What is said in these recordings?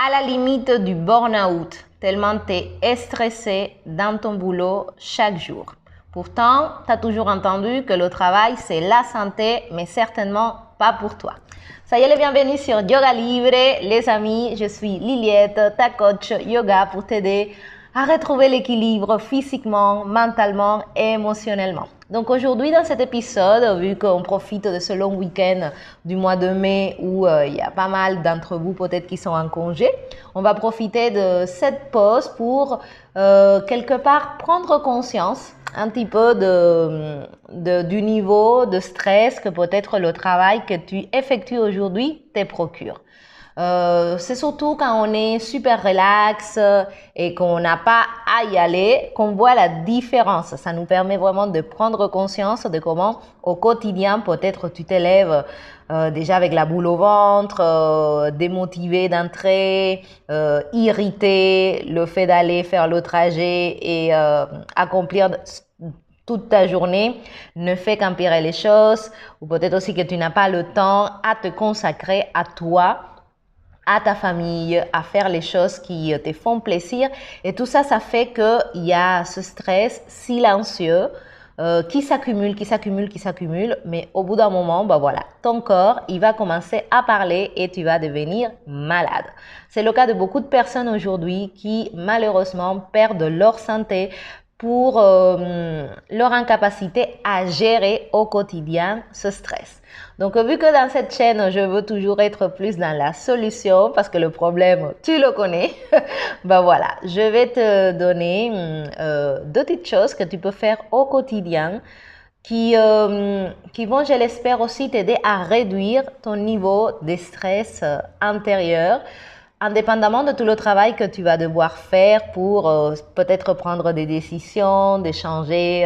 à la limite du burn-out, tellement tu es stressé dans ton boulot chaque jour. Pourtant, tu as toujours entendu que le travail, c'est la santé, mais certainement pas pour toi. Soyez les bienvenus sur Yoga Libre, les amis. Je suis Liliette, ta coach yoga pour t'aider à retrouver l'équilibre physiquement, mentalement et émotionnellement. Donc aujourd'hui dans cet épisode, vu qu'on profite de ce long week-end du mois de mai où il y a pas mal d'entre vous peut-être qui sont en congé, on va profiter de cette pause pour quelque part prendre conscience un petit peu du niveau de stress que peut-être le travail que tu effectues aujourd'hui te procure. C'est surtout quand on est super relax et qu'on n'a pas à y aller qu'on voit la différence. Ça nous permet vraiment de prendre conscience de comment au quotidien peut-être tu t'élèves déjà avec la boule au ventre, démotivé d'entrer, irrité, le fait d'aller faire le trajet et accomplir toute ta journée ne fait qu'empirer les choses, ou peut-être aussi que tu n'as pas le temps à te consacrer à toi, à ta famille, à faire les choses qui te font plaisir. Et tout ça, ça fait qu'il y a ce stress silencieux qui s'accumule, mais au bout d'un moment, bah voilà, ton corps, il va commencer à parler et tu vas devenir malade. C'est le cas de beaucoup de personnes aujourd'hui qui, malheureusement, perdent leur santé pour leur incapacité à gérer au quotidien ce stress. Donc, vu que dans cette chaîne, je veux toujours être plus dans la solution parce que le problème, tu le connais, ben voilà, je vais te donner deux petites choses que tu peux faire au quotidien qui vont, je l'espère, aussi t'aider à réduire ton niveau de stress intérieur, indépendamment de tout le travail que tu vas devoir faire pour peut-être prendre des décisions, de changer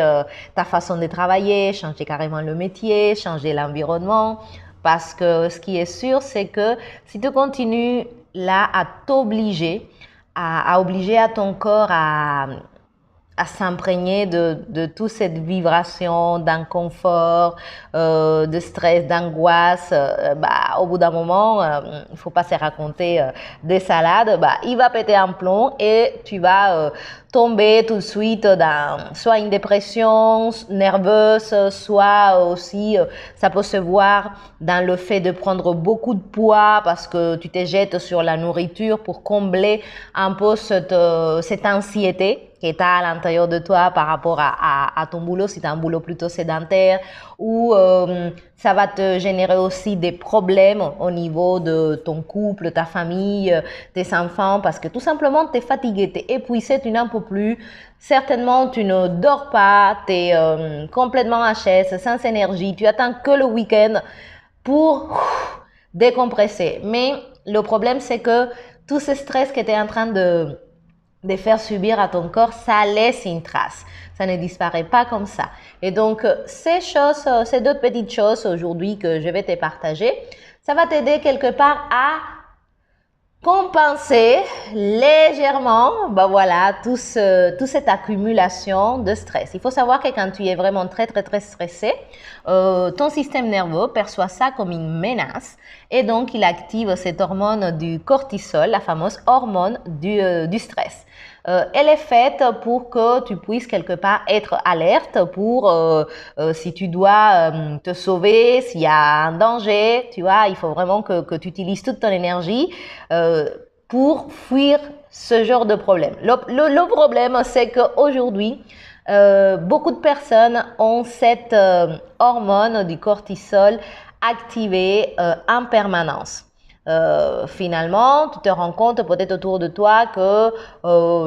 ta façon de travailler, changer carrément le métier, changer l'environnement. Parce que ce qui est sûr, c'est que si tu continues là à t'obliger, à obliger à ton corps à s'imprégner de toute cette vibration d'inconfort, de stress, d'angoisse, au bout d'un moment, il faut pas se raconter des salades, il va péter un plomb et tu vas tomber tout de suite dans soit une dépression nerveuse, soit aussi ça peut se voir dans le fait de prendre beaucoup de poids parce que tu te jettes sur la nourriture pour combler un peu cette anxiété que tu as à l'intérieur de toi par rapport à ton boulot, si tu as un boulot plutôt sédentaire, ou ça va te générer aussi des problèmes au niveau de ton couple, ta famille, tes enfants, parce que tout simplement, tu es fatigué, tu es épuisé, tu n'en peux plus. Certainement, tu ne dors pas, tu es complètement HS, sans énergie, tu attends que le week-end pour décompresser. Mais le problème, c'est que tout ce stress que tu es en train de faire subir à ton corps, ça laisse une trace. Ça ne disparaît pas comme ça. Et donc, ces deux petites choses aujourd'hui que je vais te partager, ça va t'aider quelque part à compenser légèrement, toute cette accumulation de stress. Il faut savoir que quand tu es vraiment très stressé, ton système nerveux perçoit ça comme une menace et donc il active cette hormone du cortisol, la fameuse hormone du stress. Elle est faite pour que tu puisses quelque part être alerte pour si tu dois te sauver, s'il y a un danger, tu vois, il faut vraiment que tu utilises toute ton énergie pour fuir ce genre de problème. Le problème, c'est qu'aujourd'hui, beaucoup de personnes ont cette hormone du cortisol activée en permanence. Finalement, tu te rends compte peut-être autour de toi que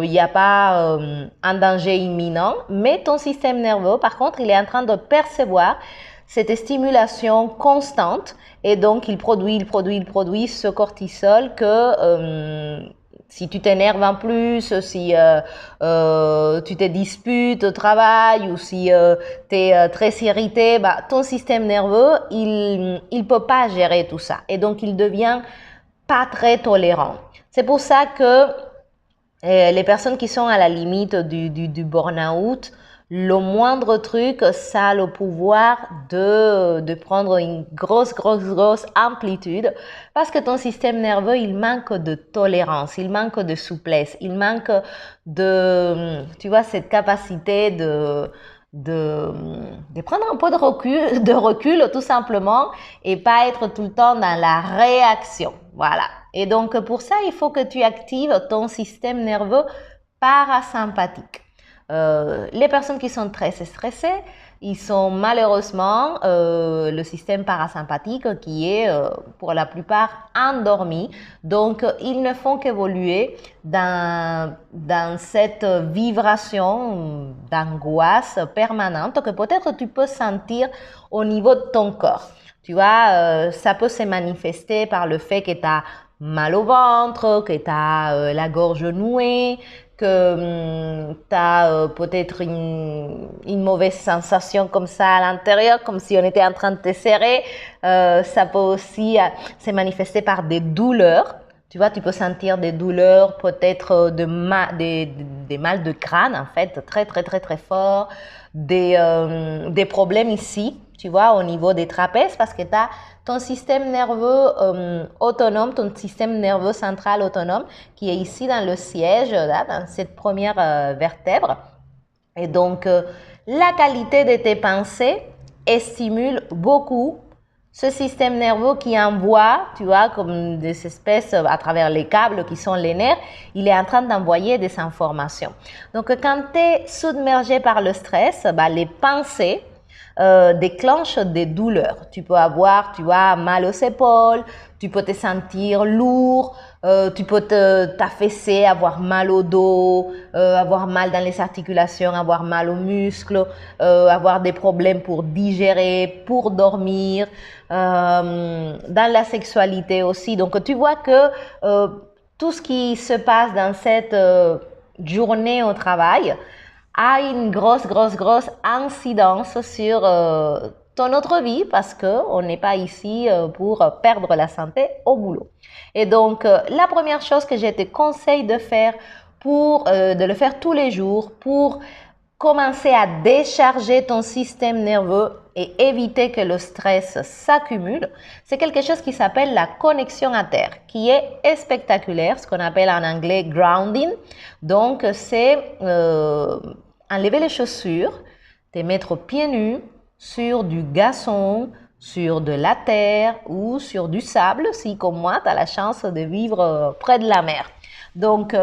il n'y a pas un danger imminent, mais ton système nerveux, par contre, il est en train de percevoir cette stimulation constante et donc il produit ce cortisol que si tu t'énerves en plus, si tu te disputes au travail ou si tu es très irrité, ton système nerveux, il peut pas gérer tout ça. Et donc, il devient pas très tolérant. C'est pour ça que les personnes qui sont à la limite du burn-out, Le moindre truc, ça a le pouvoir de prendre une grosse amplitude parce que ton système nerveux, il manque de tolérance, il manque de souplesse, il manque de, tu vois, cette capacité de prendre un peu de recul tout simplement et pas être tout le temps dans la réaction. Voilà. Et donc, pour ça, il faut que tu actives ton système nerveux parasympathique. Les personnes qui sont très stressées, ils sont malheureusement le système parasympathique qui est pour la plupart endormi. Donc, ils ne font qu'évoluer dans cette vibration d'angoisse permanente que peut-être tu peux sentir au niveau de ton corps. Tu vois, ça peut se manifester par le fait que tu as mal au ventre, que tu as la gorge nouée, que tu as peut-être une mauvaise sensation comme ça à l'intérieur, comme si on était en train de te serrer. Ça peut aussi se manifester par des douleurs. Tu vois, tu peux sentir des douleurs, peut-être des mal de crâne, en fait, très fort, des problèmes ici, tu vois, au niveau des trapèzes, parce que tu as ton système nerveux autonome, ton système nerveux central autonome, qui est ici dans le siège, là, dans cette première vertèbre. Et donc, la qualité de tes pensées stimule beaucoup ce système nerveux qui envoie, tu vois, comme des espèces à travers les câbles qui sont les nerfs, il est en train d'envoyer des informations. Donc, quand tu es submergé par le stress, les pensées déclenchent des douleurs. Tu peux avoir, tu vois, mal aux épaules, tu peux te sentir lourd, tu peux t'affaisser, avoir mal au dos, avoir mal dans les articulations, avoir mal aux muscles, avoir des problèmes pour digérer, pour dormir, dans la sexualité aussi. Donc, tu vois que tout ce qui se passe dans cette journée au travail a une grosse incidence sur ton autre vie parce qu'on n'est pas ici pour perdre la santé au boulot. Et donc, la première chose que je te conseille de faire de le faire tous les jours pour commencer à décharger ton système nerveux et éviter que le stress s'accumule, c'est quelque chose qui s'appelle la connexion à terre, qui est spectaculaire, ce qu'on appelle en anglais grounding. Donc, c'est enlever les chaussures, te mettre pieds nus sur du gazon, sur de la terre ou sur du sable, si comme moi, tu as la chance de vivre près de la mer. Donc,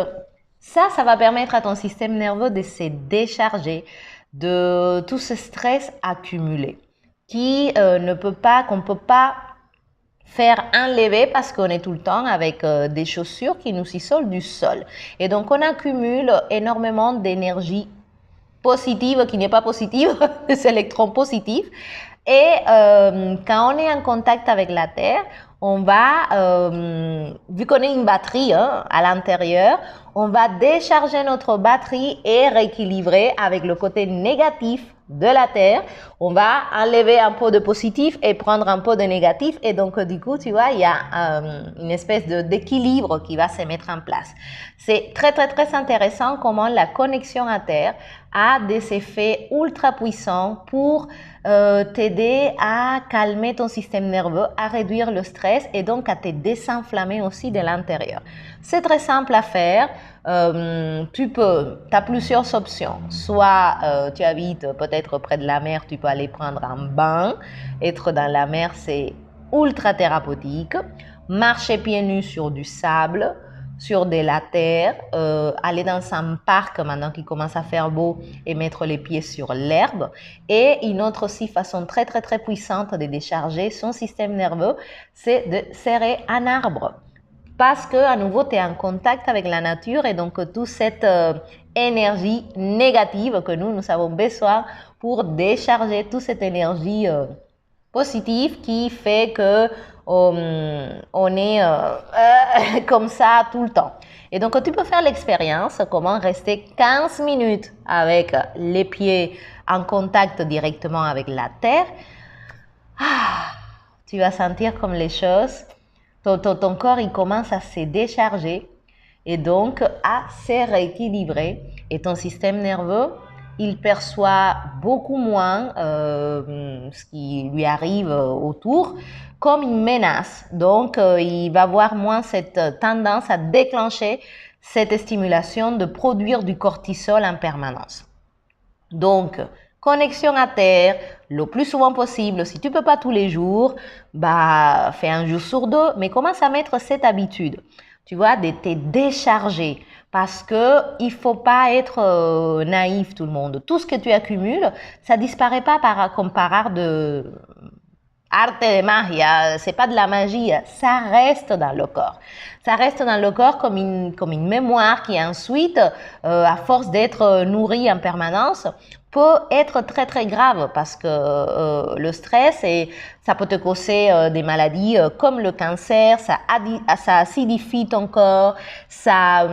ça va permettre à ton système nerveux de se décharger de tout ce stress accumulé qu'on ne peut pas faire enlever parce qu'on est tout le temps avec des chaussures qui nous isolent du sol. Et donc, on accumule énormément d'énergie positive qui n'est pas positive, des électrons positifs. Et quand on est en contact avec la Terre, on va, vu qu'on est une batterie à l'intérieur, on va décharger notre batterie et rééquilibrer avec le côté négatif de la Terre. On va enlever un peu de positif et prendre un peu de négatif. Et donc, du coup, tu vois, il y a une espèce d'équilibre qui va se mettre en place. C'est très intéressant comment la connexion à Terre a des effets ultra puissants pour t'aider à calmer ton système nerveux, à réduire le stress et donc à te désenflammer aussi de l'intérieur. C'est très simple à faire. Tu as plusieurs options. Soit tu habites peut-être près de la mer, tu peux aller prendre un bain. Être dans la mer, c'est ultra thérapeutique. Marcher pieds nus sur du sable, sur de la terre, aller dans un parc maintenant qu'il commence à faire beau et mettre les pieds sur l'herbe. Et une autre aussi façon très puissante de décharger son système nerveux, c'est de serrer un arbre. Parce que à nouveau, tu es en contact avec la nature et donc toute cette énergie négative que nous avons besoin pour décharger toute cette énergie positive qui fait que on est comme ça tout le temps. Et donc, tu peux faire l'expérience, comment rester 15 minutes avec les pieds en contact directement avec la terre. Tu vas sentir comme les choses, ton corps, il commence à se décharger et donc à se rééquilibrer. Et ton système nerveux, il perçoit beaucoup moins ce qui lui arrive autour comme une menace. Donc, il va avoir moins cette tendance à déclencher cette stimulation de produire du cortisol en permanence. Donc, connexion à terre, le plus souvent possible. Si tu ne peux pas tous les jours, bah, fais un jour sur deux, mais commence à mettre cette habitude, tu vois, de te décharger. Parce que il faut pas être naïf, tout le monde. Tout ce que tu accumules, ça disparaît pas comme par art de arte de magia, c'est pas de la magie, ça reste dans le corps. Ça reste dans le corps comme une mémoire qui ensuite, à force d'être nourrie en permanence, peut être très très grave parce que le stress, ça peut te causer des maladies comme le cancer, ça acidifie ton corps, ça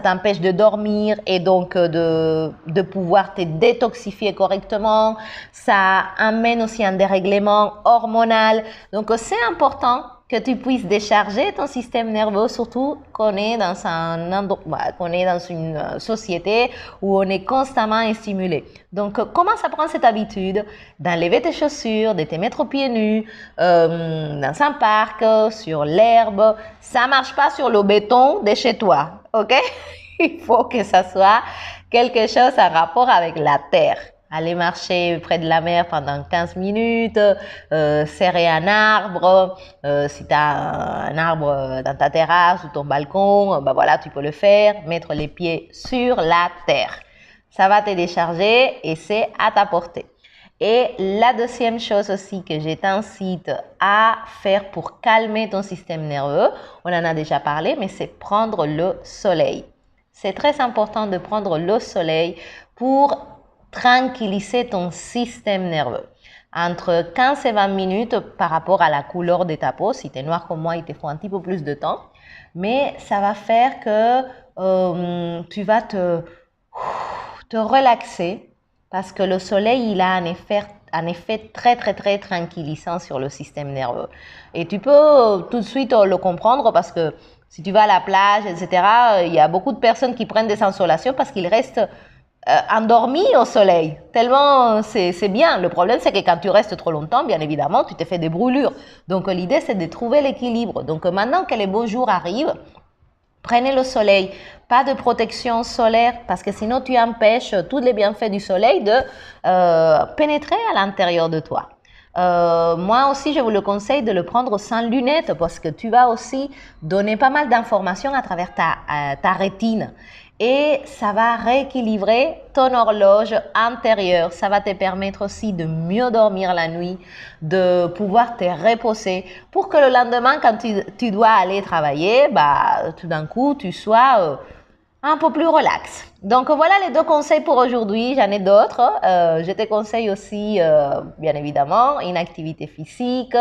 t'empêche de dormir et donc de pouvoir te détoxifier correctement, ça amène aussi un dérèglement hormonal. Donc c'est important que tu puisses décharger ton système nerveux, surtout qu'on est dans une société où on est constamment stimulé. Donc, commence à prendre cette habitude d'enlever tes chaussures, de te mettre pieds nus dans un parc, sur l'herbe. Ça marche pas sur le béton de chez toi, ok? Il faut que ça soit quelque chose en rapport avec la terre. Aller marcher près de la mer pendant 15 minutes, serrer un arbre, si tu as un arbre dans ta terrasse ou ton balcon, ben voilà, tu peux le faire, mettre les pieds sur la terre. Ça va te décharger et c'est à ta portée. Et la deuxième chose aussi que je t'incite à faire pour calmer ton système nerveux, on en a déjà parlé, mais c'est prendre le soleil. C'est très important de prendre le soleil pour tranquilliser ton système nerveux. Entre 15 et 20 minutes par rapport à la couleur de ta peau. Si tu es noir comme moi, il te faut un petit peu plus de temps. Mais ça va faire que tu vas te relaxer parce que le soleil, il a un effet très, très, très tranquillisant sur le système nerveux. Et tu peux tout de suite le comprendre parce que si tu vas à la plage, etc., il y a beaucoup de personnes qui prennent des insolations parce qu'ils restent endormi au soleil, tellement c'est bien. Le problème, c'est que quand tu restes trop longtemps, bien évidemment, tu te fais des brûlures. Donc, l'idée, c'est de trouver l'équilibre. Donc, maintenant que les beaux jours arrivent, prenez le soleil. Pas de protection solaire parce que sinon, tu empêches tous les bienfaits du soleil de pénétrer à l'intérieur de toi. Moi aussi, je vous le conseille de le prendre sans lunettes parce que tu vas aussi donner pas mal d'informations à travers ta rétine. Et ça va rééquilibrer ton horloge intérieure. Ça va te permettre aussi de mieux dormir la nuit, de pouvoir te reposer pour que le lendemain, quand tu dois aller travailler, bah, tout d'un coup, tu sois un peu plus relax. Donc voilà les deux conseils pour aujourd'hui. J'en ai d'autres. Je te conseille aussi, bien évidemment, une activité physique,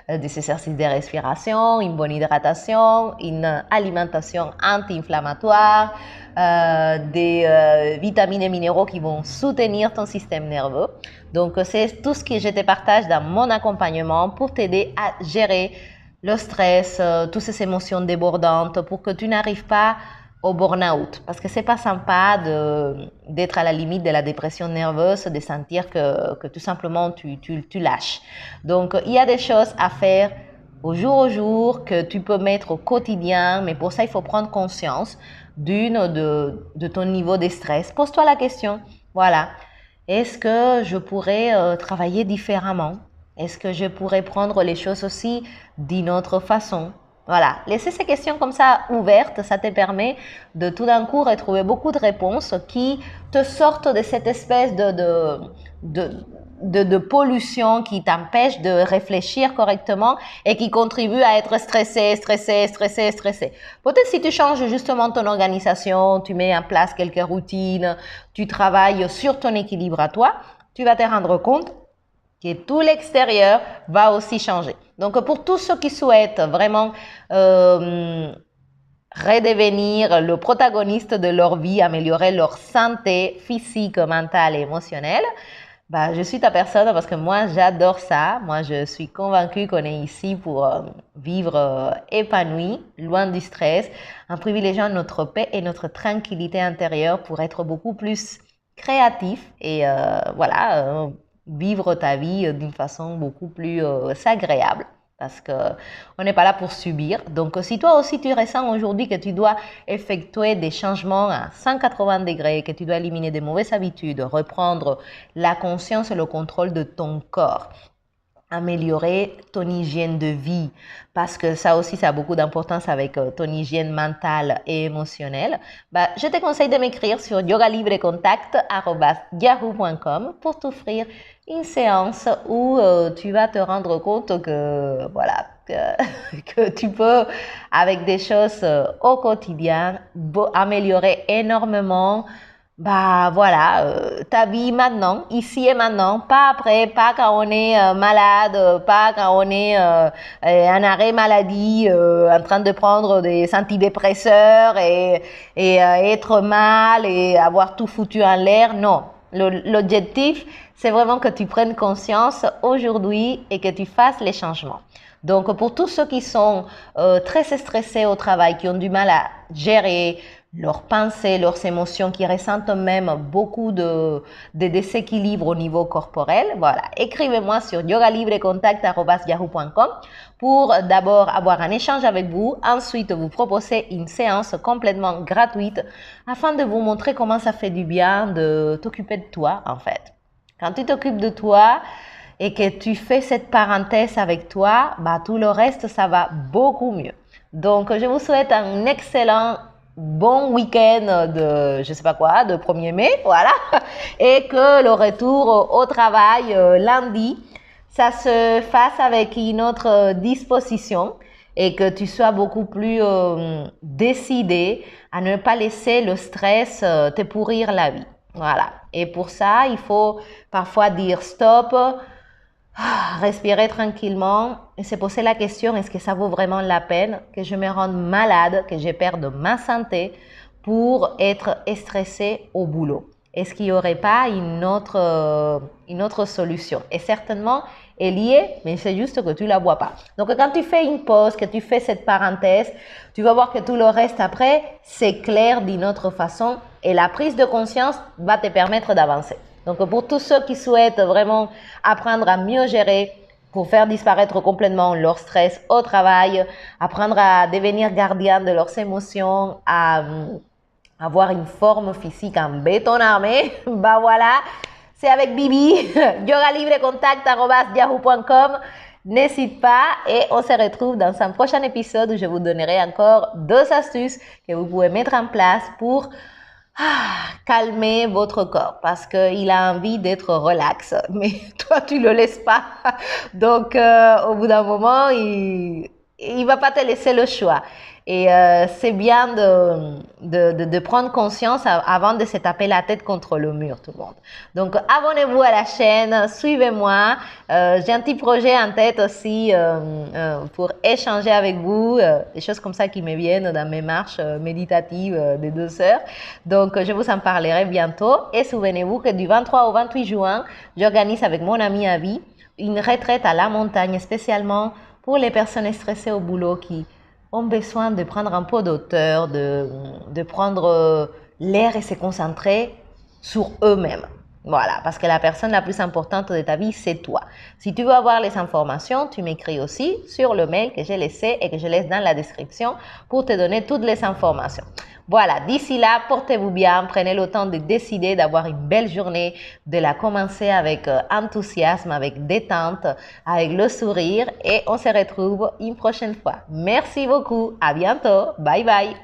des exercices de respiration, une bonne hydratation, une alimentation anti-inflammatoire, des vitamines et minéraux qui vont soutenir ton système nerveux. Donc c'est tout ce que je te partage dans mon accompagnement pour t'aider à gérer le stress, toutes ces émotions débordantes pour que tu n'arrives pas au burn-out, parce que c'est pas sympa d'être à la limite de la dépression nerveuse, de sentir que tout simplement tu lâches. Donc il y a des choses à faire au jour que tu peux mettre au quotidien, mais pour ça il faut prendre conscience de ton niveau de stress. Pose-toi la question, voilà, est-ce que je pourrais travailler différemment? Est-ce que je pourrais prendre les choses aussi d'une autre façon? Voilà, laisser ces questions comme ça ouvertes, ça te permet de tout d'un coup retrouver beaucoup de réponses qui te sortent de cette espèce de pollution qui t'empêche de réfléchir correctement et qui contribue à être stressé. Peut-être si tu changes justement ton organisation, tu mets en place quelques routines, tu travailles sur ton équilibre à toi, tu vas te rendre compte que tout l'extérieur va aussi changer. Donc, pour tous ceux qui souhaitent vraiment redevenir le protagoniste de leur vie, améliorer leur santé physique, mentale et émotionnelle, bah, je suis ta personne parce que moi, j'adore ça. Moi, je suis convaincue qu'on est ici pour vivre épanoui, loin du stress, en privilégiant notre paix et notre tranquillité intérieure pour être beaucoup plus créatif et voilà, vivre ta vie d'une façon beaucoup plus agréable. Parce qu'on n'est pas là pour subir. Donc, si toi aussi tu ressens aujourd'hui que tu dois effectuer des changements à 180 degrés, que tu dois éliminer des mauvaises habitudes, reprendre la conscience et le contrôle de ton corps, améliorer ton hygiène de vie, parce que ça aussi, ça a beaucoup d'importance avec ton hygiène mentale et émotionnelle, bah, je te conseille de m'écrire sur yogalibrecontact@yahoo.com pour t'offrir une séance où tu vas te rendre compte que, voilà, que tu peux, avec des choses au quotidien, améliorer énormément bah voilà, ta vie maintenant, ici et maintenant, pas après, pas quand on est malade, pas quand on est en arrêt maladie, en train de prendre des antidépresseurs et être mal et avoir tout foutu en l'air. Non, l'objectif, c'est vraiment que tu prennes conscience aujourd'hui et que tu fasses les changements. Donc, pour tous ceux qui sont très stressés au travail, qui ont du mal à gérer leurs pensées, leurs émotions, qui ressentent même beaucoup de déséquilibre au niveau corporel, voilà, écrivez-moi sur yogalibrecontact@yahoo.com pour d'abord avoir un échange avec vous, ensuite vous proposer une séance complètement gratuite afin de vous montrer comment ça fait du bien de t'occuper de toi en fait. Quand tu t'occupes de toi et que tu fais cette parenthèse avec toi, bah, tout le reste, ça va beaucoup mieux. Donc, je vous souhaite un excellent bon week-end de, je sais pas quoi, de 1er mai, voilà, et que le retour au travail lundi, ça se fasse avec une autre disposition et que tu sois beaucoup plus décidé à ne pas laisser le stress te pourrir la vie. Voilà. Et pour ça, il faut parfois dire stop, respirer tranquillement et se poser la question, est-ce que ça vaut vraiment la peine que je me rende malade, que je perde ma santé pour être stressé au boulot? Est-ce qu'il n'y aurait pas une autre solution? Et certainement, elle y est, mais c'est juste que tu ne la vois pas. Donc, quand tu fais une pause, que tu fais cette parenthèse, tu vas voir que tout le reste après, c'est clair d'une autre façon et la prise de conscience va te permettre d'avancer. Donc, pour tous ceux qui souhaitent vraiment apprendre à mieux gérer, pour faire disparaître complètement leur stress au travail, apprendre à devenir gardien de leurs émotions, à avoir une forme physique en béton armé, bah voilà, c'est avec Bibi, yogalibrecontact@yahoo.com. N'hésite pas et on se retrouve dans un prochain épisode où je vous donnerai encore 2 astuces que vous pouvez mettre en place pour calmer votre corps parce qu'il a envie d'être relax, mais toi tu le laisses pas. Donc au bout d'un moment, il va pas te laisser le choix. Et c'est bien de prendre conscience avant de se taper la tête contre le mur, tout le monde. Donc, abonnez-vous à la chaîne, suivez-moi. J'ai un petit projet en tête aussi pour échanger avec vous, des choses comme ça qui me viennent dans mes marches méditatives de 2 heures. Donc, je vous en parlerai bientôt. Et souvenez-vous que du 23 au 28 juin, j'organise avec mon ami Avi une retraite à la montagne, spécialement pour les personnes stressées au boulot qui ont besoin de prendre un peu d'auteur, de prendre l'air et se concentrer sur eux-mêmes. Voilà, parce que la personne la plus importante de ta vie, c'est toi. Si tu veux avoir les informations, tu m'écris aussi sur le mail que j'ai laissé et que je laisse dans la description pour te donner toutes les informations. Voilà, d'ici là, portez-vous bien, prenez le temps de décider d'avoir une belle journée, de la commencer avec enthousiasme, avec détente, avec le sourire et on se retrouve une prochaine fois. Merci beaucoup, à bientôt, bye bye.